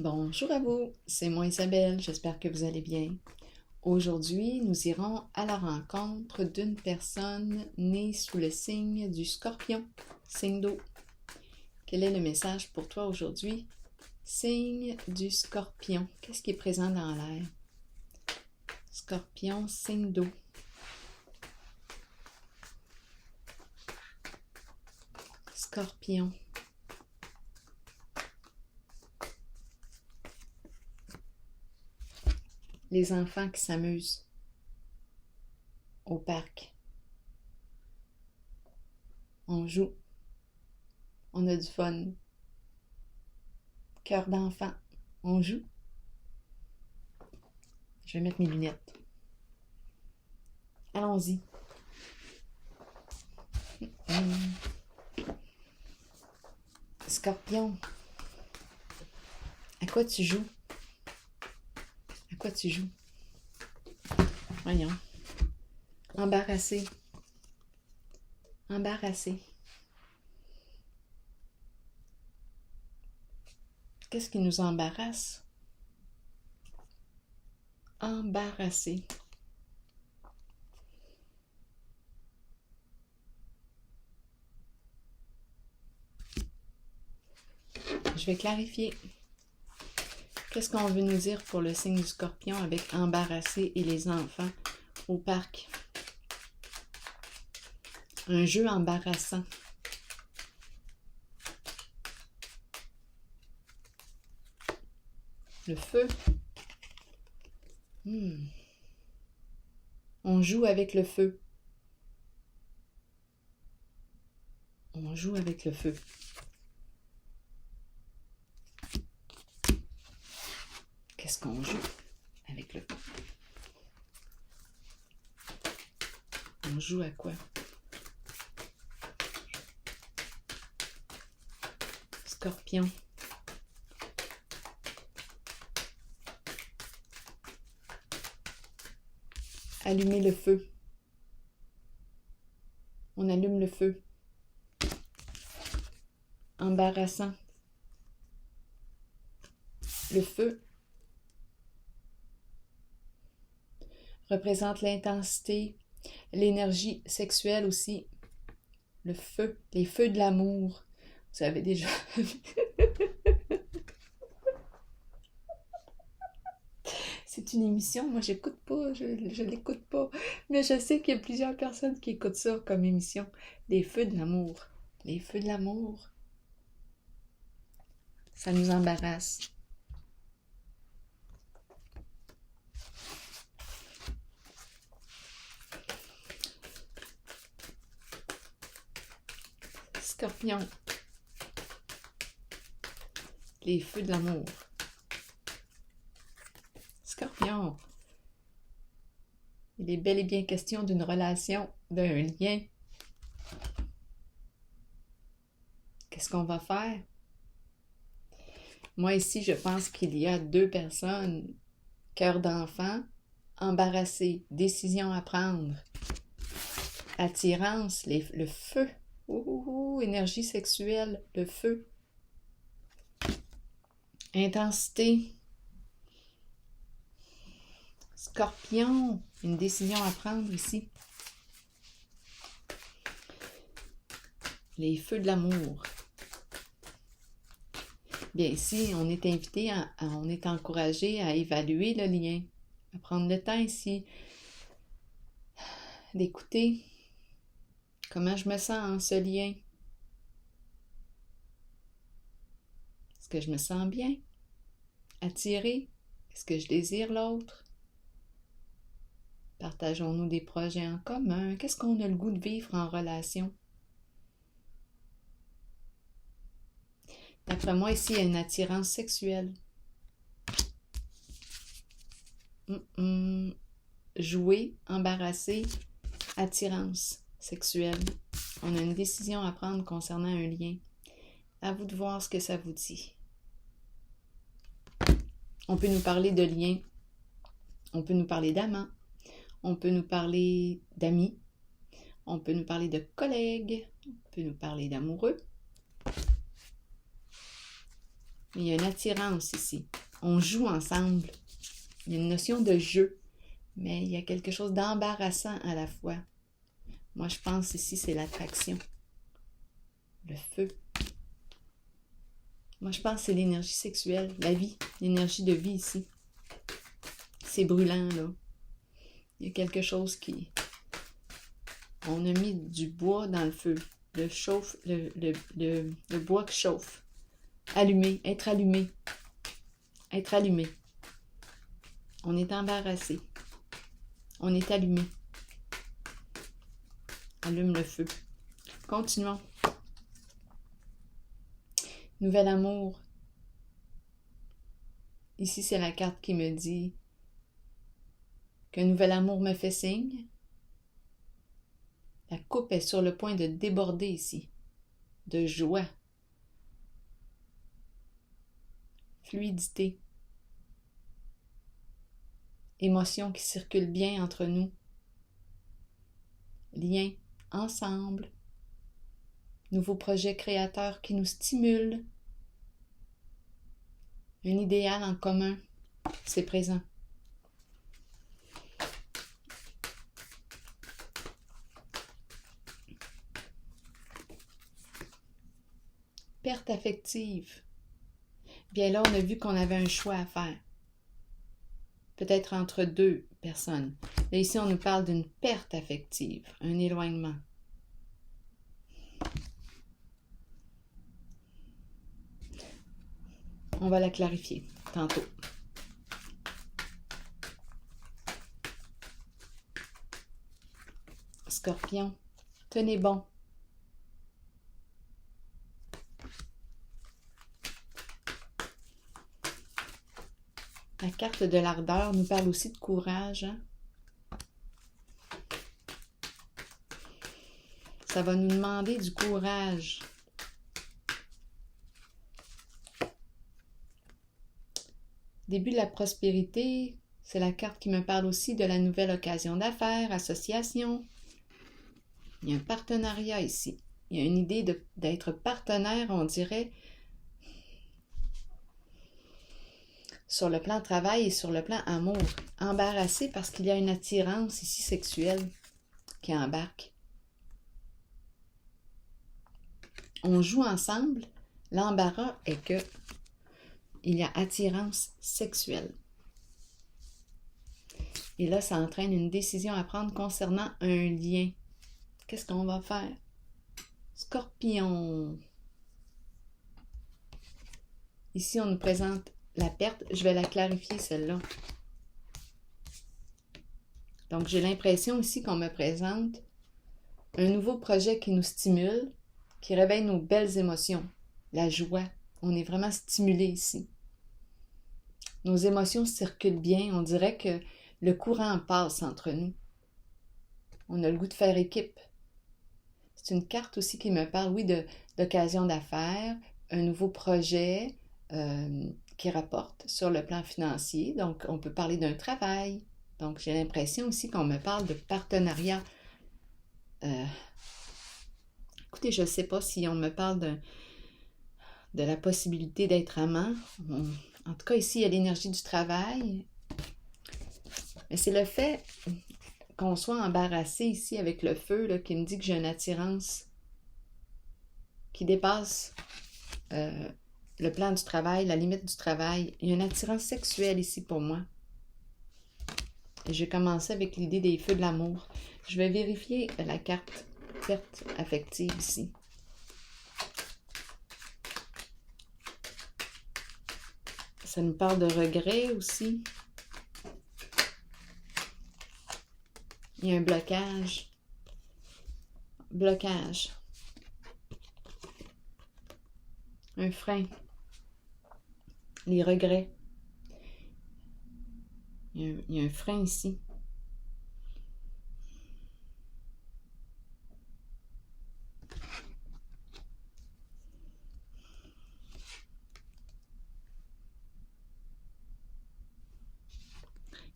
Bonjour à vous, c'est moi Isabelle, j'espère que vous allez bien. Aujourd'hui, nous irons à la rencontre d'une personne née sous le signe du Scorpion, signe d'eau. Quel est le message pour toi aujourd'hui? Signe du Scorpion, qu'est-ce qui est présent dans l'air? Scorpion, signe d'eau. Scorpion. Les enfants qui s'amusent au parc. On joue. On a du fun. Cœur d'enfant. On joue. Je vais mettre mes lunettes. Allons-y. Scorpion. À quoi tu joues? À quoi tu joues? Voyons. Embarrassé. Embarrassé. Qu'est-ce qui nous embarrasse? Embarrassé. Je vais clarifier. Qu'est-ce qu'on veut nous dire pour le signe du Scorpion avec embarrassé et les enfants au parc? Un jeu embarrassant. Le feu. On joue avec le feu. On joue avec le feu. Qu'est-ce qu'on joue avec le feu? On joue à quoi? Scorpion. Allumer le feu. On allume le feu. Embarrassant. Le feu représente l'intensité, l'énergie sexuelle aussi. Le feu, les feux de l'amour. Vous avez déjà... C'est une émission, moi j'écoute pas, je l'écoute pas, mais je sais qu'il y a plusieurs personnes qui écoutent ça comme émission. Les feux de l'amour. Les feux de l'amour. Ça nous embarrasse. Scorpion. Les feux de l'amour. Scorpion. Il est bel et bien question d'une relation, d'un lien. Qu'est-ce qu'on va faire? Moi ici, je pense qu'il y a deux personnes. Cœur d'enfant, embarrassé, décision à prendre. Attirance, le feu. Énergie sexuelle, le feu. Intensité. Scorpion, une décision à prendre ici. Les feux de l'amour. Bien ici, on est invité, on est encouragé à évaluer le lien, à prendre le temps ici d'écouter comment je me sens en ce lien. Est-ce que je me sens bien? Attiré? Est-ce que je désire l'autre? Partageons-nous des projets en commun? Qu'est-ce qu'on a le goût de vivre en relation? D'après moi, ici, il y a une attirance sexuelle. Jouer, embarrasser, attirance sexuelle. On a une décision à prendre concernant un lien. À vous de voir ce que ça vous dit. On peut nous parler de liens. On peut nous parler d'amants. On peut nous parler d'amis. On peut nous parler de collègues. On peut nous parler d'amoureux. Il y a une attirance ici. On joue ensemble. Il y a une notion de jeu, mais il y a quelque chose d'embarrassant à la fois. Moi, je pense ici, c'est l'attraction. Le feu. Moi, je pense que c'est l'énergie sexuelle, la vie, l'énergie de vie ici. C'est brûlant, là. Il y a quelque chose qui... On a mis du bois dans le feu. Le bois qui chauffe. Allumé, être allumé. Être allumé. On est embarrassé. On est allumé. Allume le feu. Continuons. Nouvel amour. Ici, c'est la carte qui me dit qu'un nouvel amour me fait signe. La coupe est sur le point de déborder ici, de joie, fluidité, émotions qui circulent bien entre nous, liens ensemble, nouveaux projets créateurs qui nous stimulent, un idéal en commun, c'est présent. Perte affective. Bien là, on a vu qu'on avait un choix à faire. Peut-être entre deux personnes. Là, ici, on nous parle d'une perte affective, un éloignement. On va la clarifier tantôt. Scorpion, tenez bon. La carte de l'ardeur nous parle aussi de courage. Hein? Ça va nous demander du courage. Début de la prospérité, c'est la carte qui me parle aussi de la nouvelle occasion d'affaires, association. Il y a un partenariat ici. Il y a une idée d'être partenaire, on dirait, sur le plan travail et sur le plan amour. Embarrassé parce qu'il y a une attirance ici sexuelle qui embarque. On joue ensemble. L'embarras est que il y a attirance sexuelle. Et là, ça entraîne une décision à prendre concernant un lien. Qu'est-ce qu'on va faire? Scorpion. Ici, on nous présente la perte. Je vais la clarifier, celle-là. Donc, j'ai l'impression ici qu'on me présente un nouveau projet qui nous stimule, qui réveille nos belles émotions, la joie. On est vraiment stimulé ici. Nos émotions circulent bien. On dirait que le courant passe entre nous. On a le goût de faire équipe. C'est une carte aussi qui me parle, oui, d'occasion d'affaires, un nouveau projet qui rapporte sur le plan financier. Donc, on peut parler d'un travail. Donc, j'ai l'impression aussi qu'on me parle de partenariat. Écoutez, je ne sais pas si on me parle de la possibilité d'être amant. En tout cas, ici, il y a l'énergie du travail. Mais c'est le fait qu'on soit embarrassé ici avec le feu là, qui me dit que j'ai une attirance qui dépasse le plan du travail, la limite du travail. Il y a une attirance sexuelle ici pour moi. Et j'ai commencé avec l'idée des feux de l'amour. Je vais vérifier la carte perte affective ici. Ça nous parle de regret aussi. Il y a un blocage. Blocage. Un frein. Les regrets. Il y a un frein ici.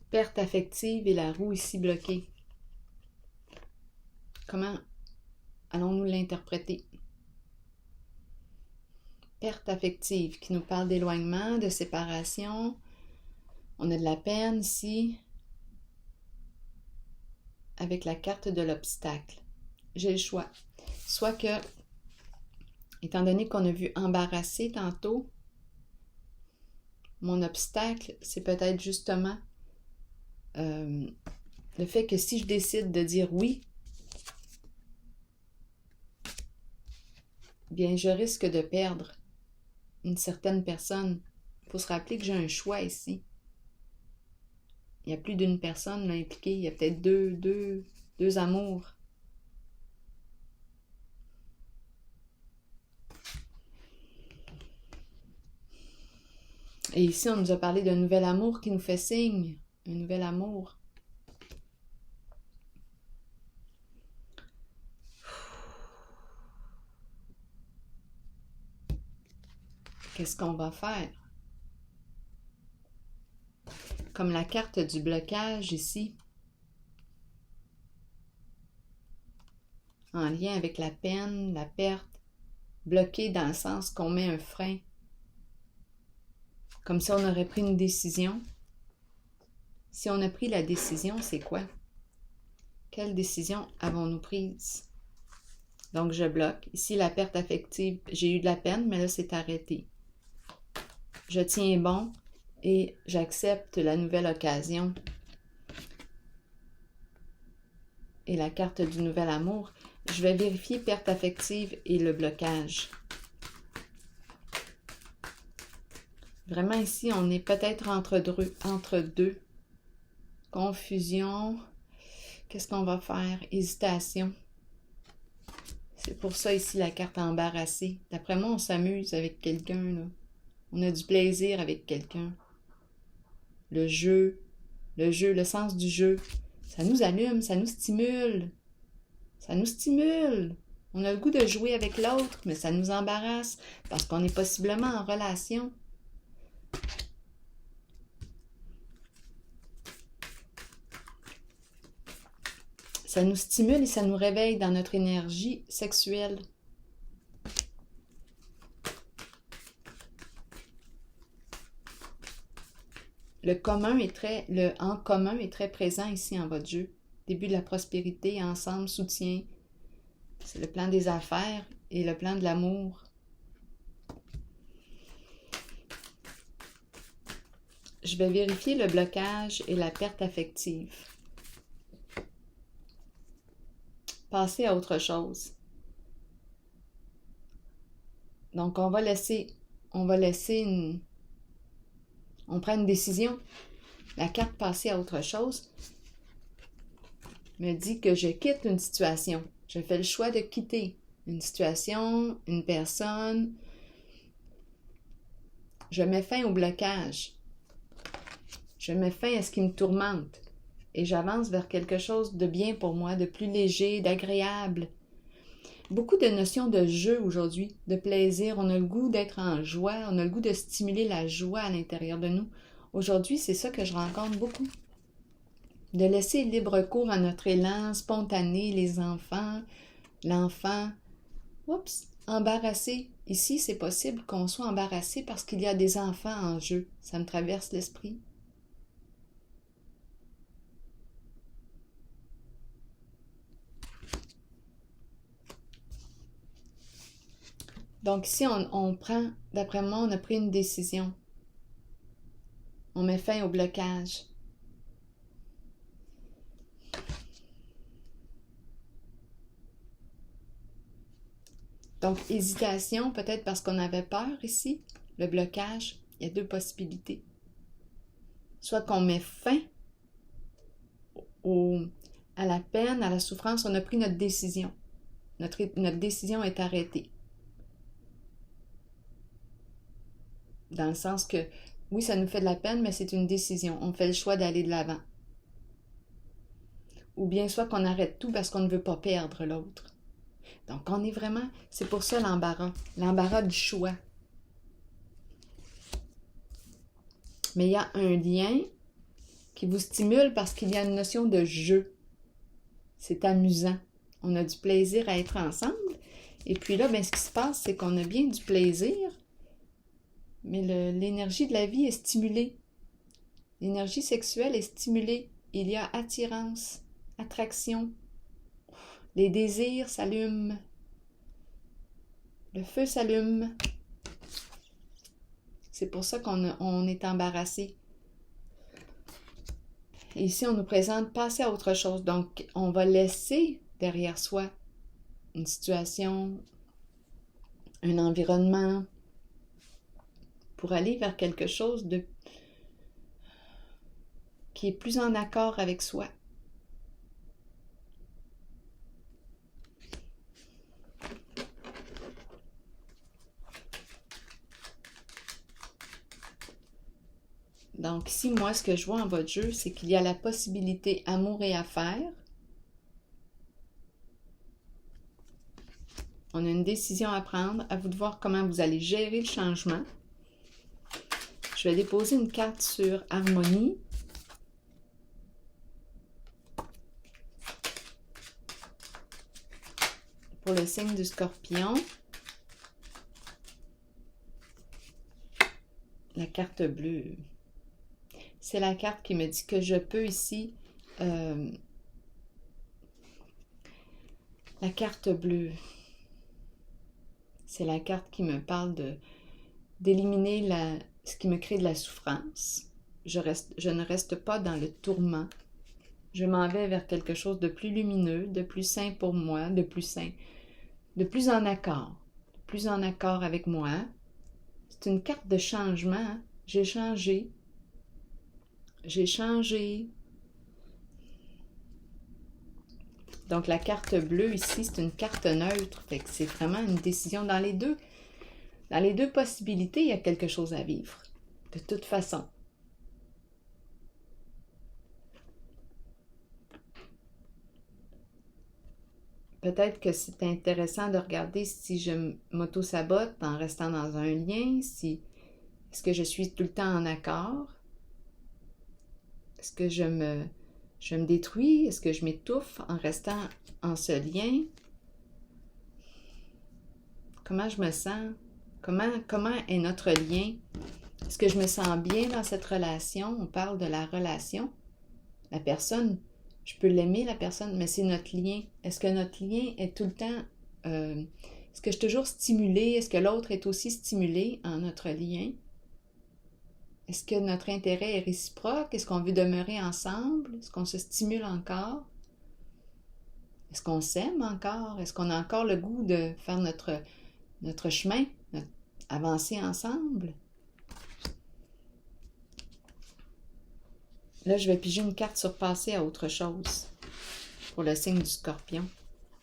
Perte affective et la roue ici bloquée. Comment allons-nous l'interpréter? perte affective qui nous parle d'éloignement, de séparation. On a de la peine ici avec la carte de l'obstacle. J'ai le choix. Soit que, étant donné qu'on a vu embarrasser tantôt, mon obstacle, c'est peut-être justement le fait que si je décide de dire oui, bien, je risque de perdre une certaine personne. Il faut se rappeler que j'ai un choix ici. Il y a plus d'une personne là, impliquée. Il y a peut-être deux amours. Et ici, on nous a parlé d'un nouvel amour qui nous fait signe. Un nouvel amour. Qu'est-ce qu'on va faire? Comme la carte du blocage ici. En lien avec la peine, la perte. Bloqué dans le sens qu'on met un frein. Comme si on aurait pris une décision. Si on a pris la décision, c'est quoi? Quelle décision avons-nous prise? Donc, je bloque. Ici, la perte affective, j'ai eu de la peine, mais là, c'est arrêté. Je tiens bon et j'accepte la nouvelle occasion. Et la carte du nouvel amour, je vais vérifier perte affective et le blocage. Vraiment ici, on est peut-être entre deux. Confusion. Qu'est-ce qu'on va faire? Hésitation. C'est pour ça ici la carte embarrassée. D'après moi, on s'amuse avec quelqu'un, là. On a du plaisir avec quelqu'un. Le jeu, le sens du jeu. Ça nous allume, ça nous stimule. Ça nous stimule. On a le goût de jouer avec l'autre, mais ça nous embarrasse parce qu'on est possiblement en relation. Ça nous stimule et ça nous réveille dans notre énergie sexuelle. Le en commun est très présent ici en votre jeu. Début de la prospérité, ensemble, soutien. C'est le plan des affaires et le plan de l'amour. Je vais vérifier le blocage et la perte affective. Passer à autre chose. Donc, on prend une décision. La carte passer à autre chose me dit que je quitte une situation. Je fais le choix de quitter une situation, une personne. Je mets fin au blocage. Je mets fin à ce qui me tourmente. Et j'avance vers quelque chose de bien pour moi, de plus léger, d'agréable. Beaucoup de notions de jeu aujourd'hui, de plaisir. On a le goût d'être en joie, on a le goût de stimuler la joie à l'intérieur de nous. Aujourd'hui, c'est ça que je rencontre beaucoup. De laisser libre cours à notre élan spontané, les enfants, l'enfant. Oups, embarrassé. Ici, c'est possible qu'on soit embarrassé parce qu'il y a des enfants en jeu. Ça me traverse l'esprit. Donc ici, on prend, d'après moi, on a pris une décision. On met fin au blocage. Donc, hésitation, peut-être parce qu'on avait peur ici. Le blocage, il y a deux possibilités. Soit qu'on met fin à la peine, à la souffrance, on a pris notre décision. Notre décision est arrêtée. Dans le sens que, oui, ça nous fait de la peine, mais c'est une décision. On fait le choix d'aller de l'avant. Ou bien soit qu'on arrête tout parce qu'on ne veut pas perdre l'autre. Donc, on est vraiment, c'est pour ça l'embarras du choix. Mais il y a un lien qui vous stimule parce qu'il y a une notion de jeu. C'est amusant. On a du plaisir à être ensemble. Et puis là, ben, ce qui se passe, c'est qu'on a bien du plaisir, mais l'énergie de la vie est stimulée. L'énergie sexuelle est stimulée. Il y a attirance, attraction. Les désirs s'allument. Le feu s'allume. C'est pour ça qu'on est embarrassé. Et ici, on nous présente passer à autre chose. Donc, on va laisser derrière soi une situation, un environnement, pour aller vers quelque chose qui est plus en accord avec soi. Donc ici, moi, ce que je vois en votre jeu, c'est qu'il y a la possibilité amour et affaires. On a une décision à prendre, à vous de voir comment vous allez gérer le changement. Je vais déposer une carte sur harmonie. Pour le signe du Scorpion. La carte bleue. C'est la carte qui me dit que je peux ici... la carte bleue. C'est la carte qui me parle d'éliminer ce qui me crée de la souffrance. Je ne reste pas dans le tourment. Je m'en vais vers quelque chose de plus lumineux, de plus sain pour moi, de plus sain, de plus en accord avec moi. C'est une carte de changement. J'ai changé. Donc la carte bleue ici, c'est une carte neutre. Fait que c'est vraiment une décision dans les deux. Dans les deux possibilités, il y a quelque chose à vivre. De toute façon. Peut-être que c'est intéressant de regarder si je m'auto-sabote en restant dans un lien, est-ce que je suis tout le temps en accord? Est-ce que je me détruis? Est-ce que je m'étouffe en restant en ce lien? Comment je me sens? Comment est notre lien? Est-ce que je me sens bien dans cette relation? On parle de la relation. La personne, je peux l'aimer, la personne, mais c'est notre lien. Est-ce que notre lien est tout le temps... est-ce que je suis toujours stimulée? Est-ce que l'autre est aussi stimulé en notre lien? Est-ce que notre intérêt est réciproque? Est-ce qu'on veut demeurer ensemble? Est-ce qu'on se stimule encore? Est-ce qu'on s'aime encore? Est-ce qu'on a encore le goût de faire notre chemin, avancer ensemble? Là, je vais piger une carte sur passer à autre chose pour le signe du Scorpion.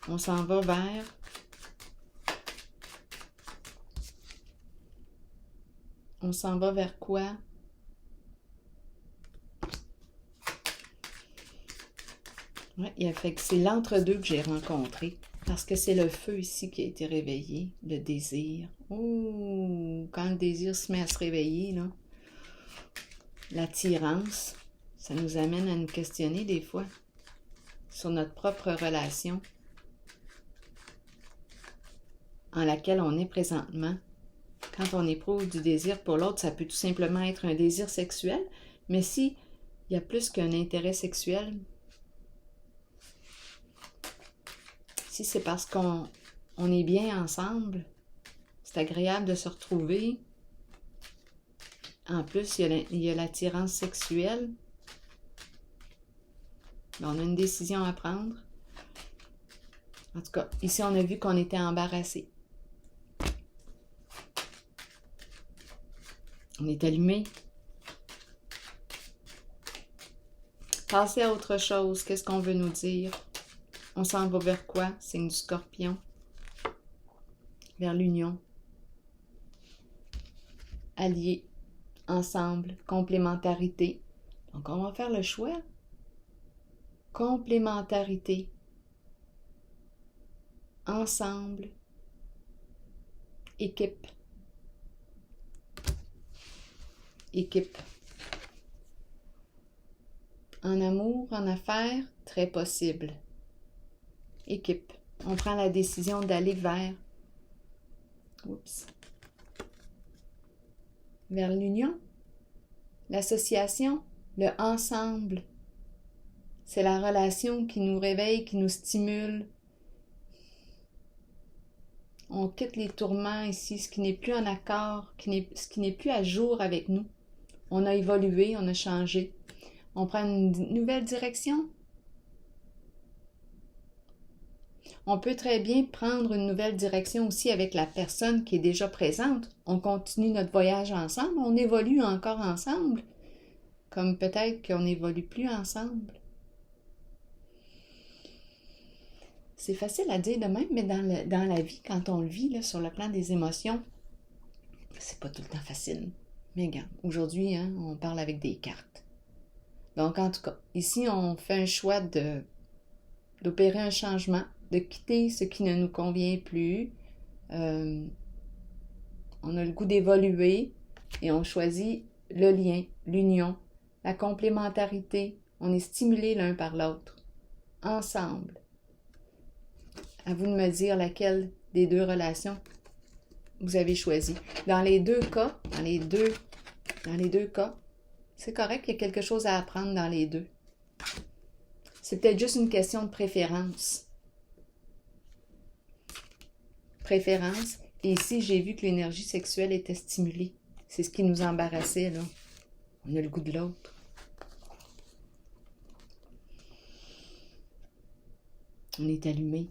On s'en va vers... On s'en va vers quoi? Ouais, c'est l'entre-deux que j'ai rencontré. Parce que c'est le feu ici qui a été réveillé, le désir. Oh, quand le désir se met à se réveiller, là, l'attirance, ça nous amène à nous questionner des fois sur notre propre relation en laquelle on est présentement. Quand on éprouve du désir pour l'autre, ça peut tout simplement être un désir sexuel, mais si il y a plus qu'un intérêt sexuel, si c'est parce qu'on est bien ensemble, c'est agréable de se retrouver. En plus, il y a l'attirance sexuelle. On a une décision à prendre. En tout cas, ici, on a vu qu'on était embarrassé. On est allumé. Passer à autre chose. Qu'est-ce qu'on veut nous dire? On s'en va vers quoi? Signe du Scorpion. Vers l'union. Alliés. Ensemble. Complémentarité. Donc, on va faire le choix. Complémentarité. Ensemble. Équipe. Équipe. En amour, en affaires, très possible. Équipe. On prend la décision d'aller vers... Oups. vers l'union, l'association, le ensemble. C'est la relation qui nous réveille, qui nous stimule. On quitte les tourments ici, ce qui n'est plus en accord, ce qui n'est plus à jour avec nous. On a évolué, on a changé. On prend une nouvelle direction. On peut très bien prendre une nouvelle direction aussi avec la personne qui est déjà présente. On continue notre voyage ensemble, on évolue encore ensemble, comme peut-être qu'on n'évolue plus ensemble. C'est facile à dire de même, mais dans la vie, quand on le vit là, sur le plan des émotions, c'est pas tout le temps facile. Mais regarde, aujourd'hui, on parle avec des cartes. Donc, en tout cas, ici, on fait un choix d'opérer un changement, de quitter ce qui ne nous convient plus. On a le goût d'évoluer et on choisit le lien, l'union, la complémentarité. On est stimulés l'un par l'autre, ensemble. À vous de me dire laquelle des deux relations vous avez choisi. Dans les deux cas, c'est correct qu'il y a quelque chose à apprendre dans les deux. C'est peut-être juste une question de préférence. Et ici, j'ai vu que l'énergie sexuelle était stimulée. C'est ce qui nous embarrassait, là. On a le goût de l'autre. On est allumé.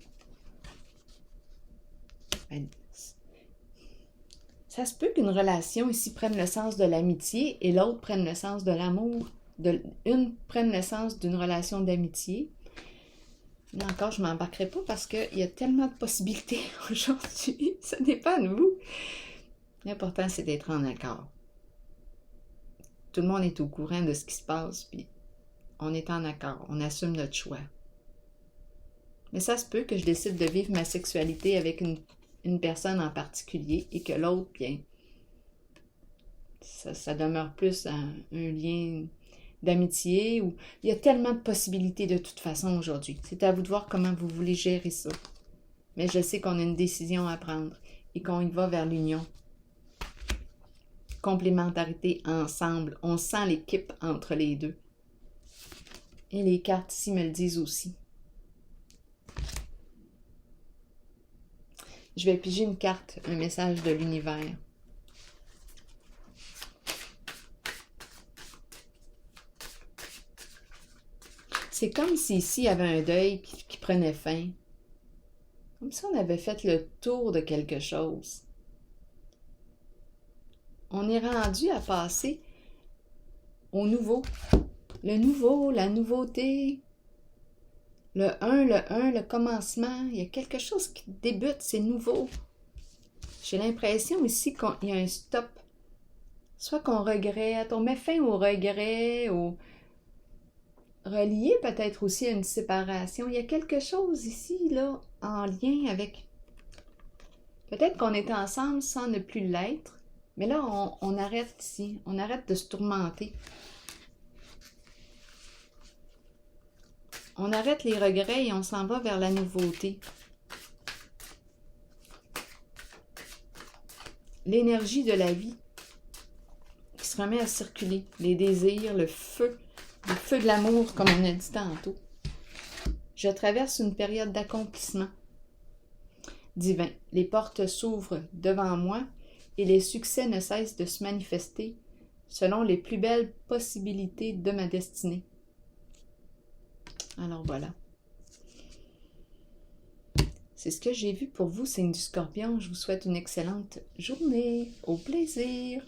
Ça se peut qu'une relation ici prenne le sens de l'amitié et l'autre prenne le sens de l'amour. Une prenne le sens d'une relation d'amitié. Là encore, je ne m'embarquerai pas parce qu'il y a tellement de possibilités aujourd'hui. Ce n'est pas à nous. L'important, c'est d'être en accord. Tout le monde est au courant de ce qui se passe, puis on est en accord. On assume notre choix. Mais ça se peut que je décide de vivre ma sexualité avec une personne en particulier et que l'autre, bien, ça demeure plus un lien d'amitié. Ou il y a tellement de possibilités de toute façon aujourd'hui. C'est à vous de voir comment vous voulez gérer ça. Mais je sais qu'on a une décision à prendre et qu'on y va vers l'union. Complémentarité ensemble. On sent l'équipe entre les deux. Et les cartes ici me le disent aussi. Je vais piger une carte, un message de l'univers. C'est comme si ici, il y avait un deuil qui prenait fin. Comme si on avait fait le tour de quelque chose. On est rendu à passer au nouveau. Le nouveau, la nouveauté. Le 1, le commencement. Il y a quelque chose qui débute, c'est nouveau. J'ai l'impression ici qu'il y a un stop. Soit qu'on regrette, on met fin au regret, au relié peut-être aussi à une séparation. Il y a quelque chose ici, là, en lien avec... Peut-être qu'on est ensemble sans ne plus l'être, mais là, on arrête ici. On arrête de se tourmenter. On arrête les regrets et on s'en va vers la nouveauté. L'énergie de la vie qui se remet à circuler. Les désirs, le feu de l'amour, comme on a dit tantôt. Je traverse une période d'accomplissement divin. Les portes s'ouvrent devant moi et les succès ne cessent de se manifester selon les plus belles possibilités de ma destinée. Alors voilà. C'est ce que j'ai vu pour vous, signe du Scorpion. Je vous souhaite une excellente journée. Au plaisir!